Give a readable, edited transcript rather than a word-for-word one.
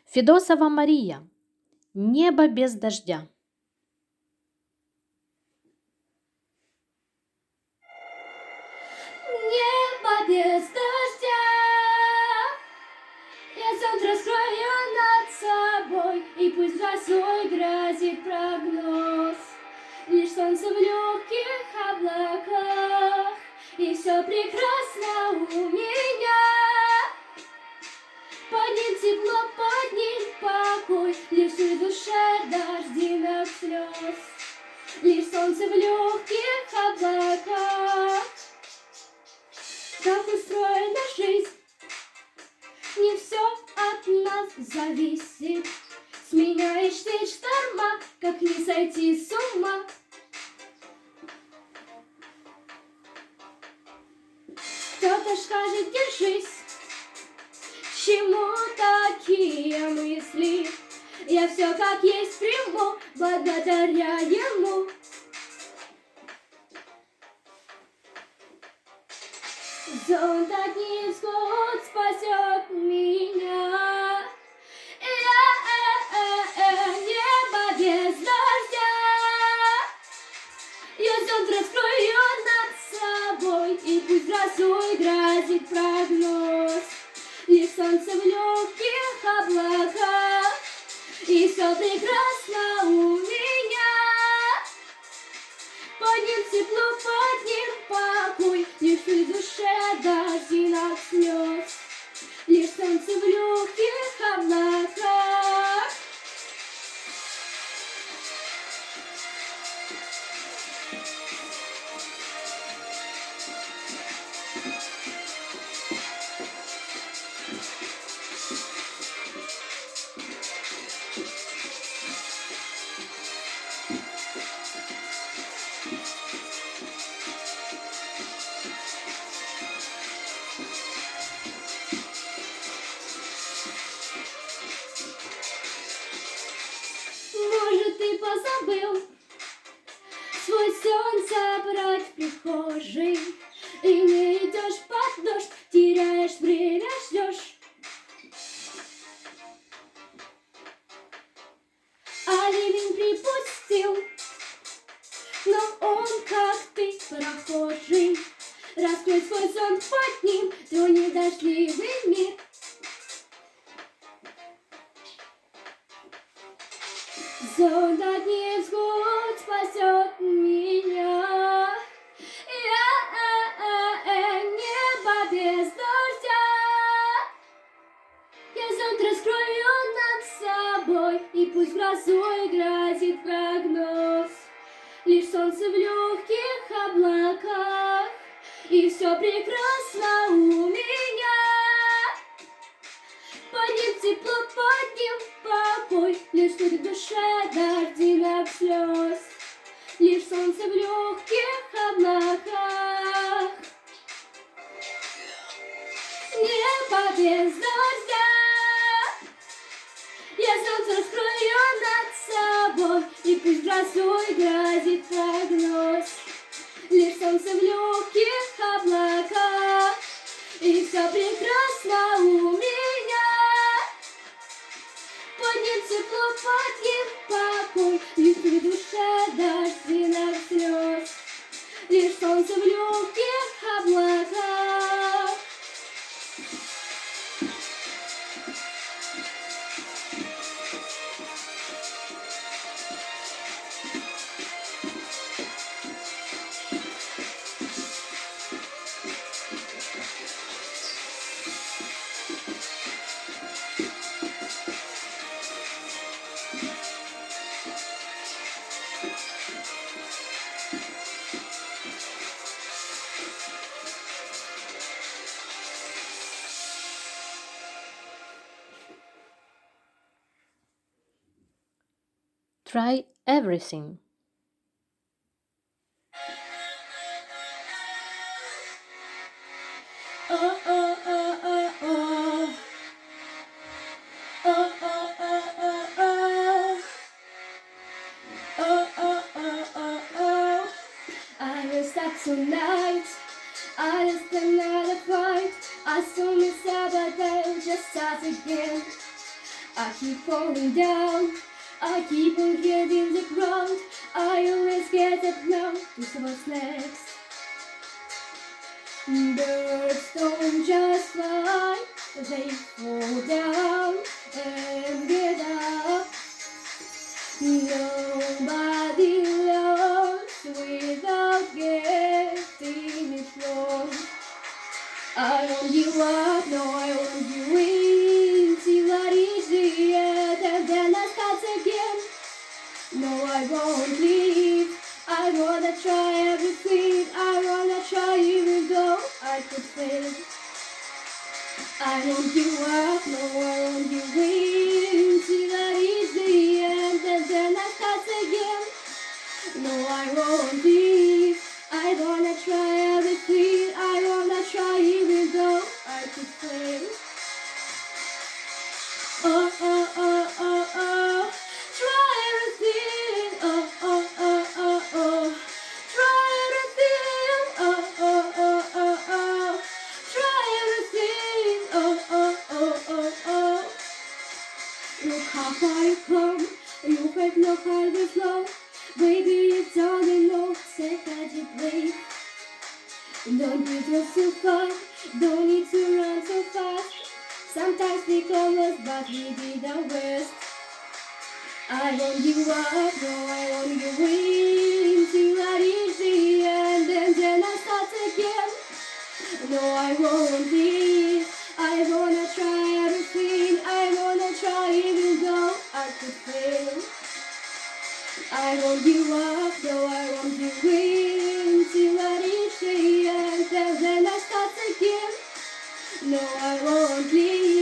Федосова Мария. Небо без дождя. Небо без дождя, я зонт раскрою над собой, и пусть грозой грозит прогноз. Лишь солнце в легких облаках, и все прекрасно у меня. Под ним тепло, под ним покой, лишь в душе дождинок слез. Лишь солнце в легких облаках. Так устроена жизнь, не все от нас зависит. Сменяешь ты шторма, как не сойти с ума. Кто-то скажет, держись, чему такие мысли? Я все как есть приму, благодаря ему. Зонт от невзгод спасет меня. Небо без дождя, я зонт раскрою над собой, и пусть грозой грозит прогноз. Лишь солнце в легких облаках, и все прекрасно у меня. Под ним тепло, под ним покой, лишь в душе дождинок слез. Лишь солнце в легких облаках. Может, ты позабыл свой сон собрать в прихожей, и не идешь под дождь, теряешь время, ждешь. А ливень припустил, но он, как ты, прохожий. Раскрой свой сон под ним, тронет дождливый мир. Зонт от невзгод спасет меня. Небо без дождя, я зонт раскрою над собой, и пусть грозой грозит прогноз. Лишь солнце в легких облаках, и все прекрасно у меня. Под ним тепло, под ним покой, лишь тут в душе дождинок слез. Лишь солнце в легких облаках. Небо без дождя, я солнце раскрою над собой, и пусть грозой грозит прогноз. Лишь солнце в легких облаках, и все прекрасно у меня. Под ним тепло, под ним покой, лишь в душе дождинок слез. Лишь солнце в легких облаках. Try everything. Oh, oh, oh, oh, oh. Oh, oh, oh, oh, oh. Oh, oh, oh, oh, oh. I will stop tonight. I just another fight. I saw me Saturday just start again. I keep falling down, I keep on hitting the ground. I always get up now to see what's next. Birds don't just fly, they fall down and get up. Nobody loves without getting it wrong. I won't give up, no, I won't give in till I reach the end, and then I start again. No, I won't leave. I wanna try everything. I wanna try even though I could fail. I won't give up, no, I won't give in till I reach the end, and then I start again. No, I won't leave. I wanna try everything. I wanna try even though I could fail. Oh, oh, oh, oh, oh. Try everything. Oh, oh, oh, oh, oh. Try everything. Oh, oh, oh, oh, oh. Try everything. Oh, oh, oh, oh, oh. Look how far you come. You have no heart with love. Baby, it's all you know. Say that you play. Don't beat yourself up. Don't need to run so fast. Sometimes we come lost, but we did our best. I won't give up, no, I won't give in till I reach the end, and then I start again. No, I won't leave. I wanna try everything. I wanna try even though I could fail. I won't give up, no, I won't give in till I reach the end, and then I start again. No, I won't leave.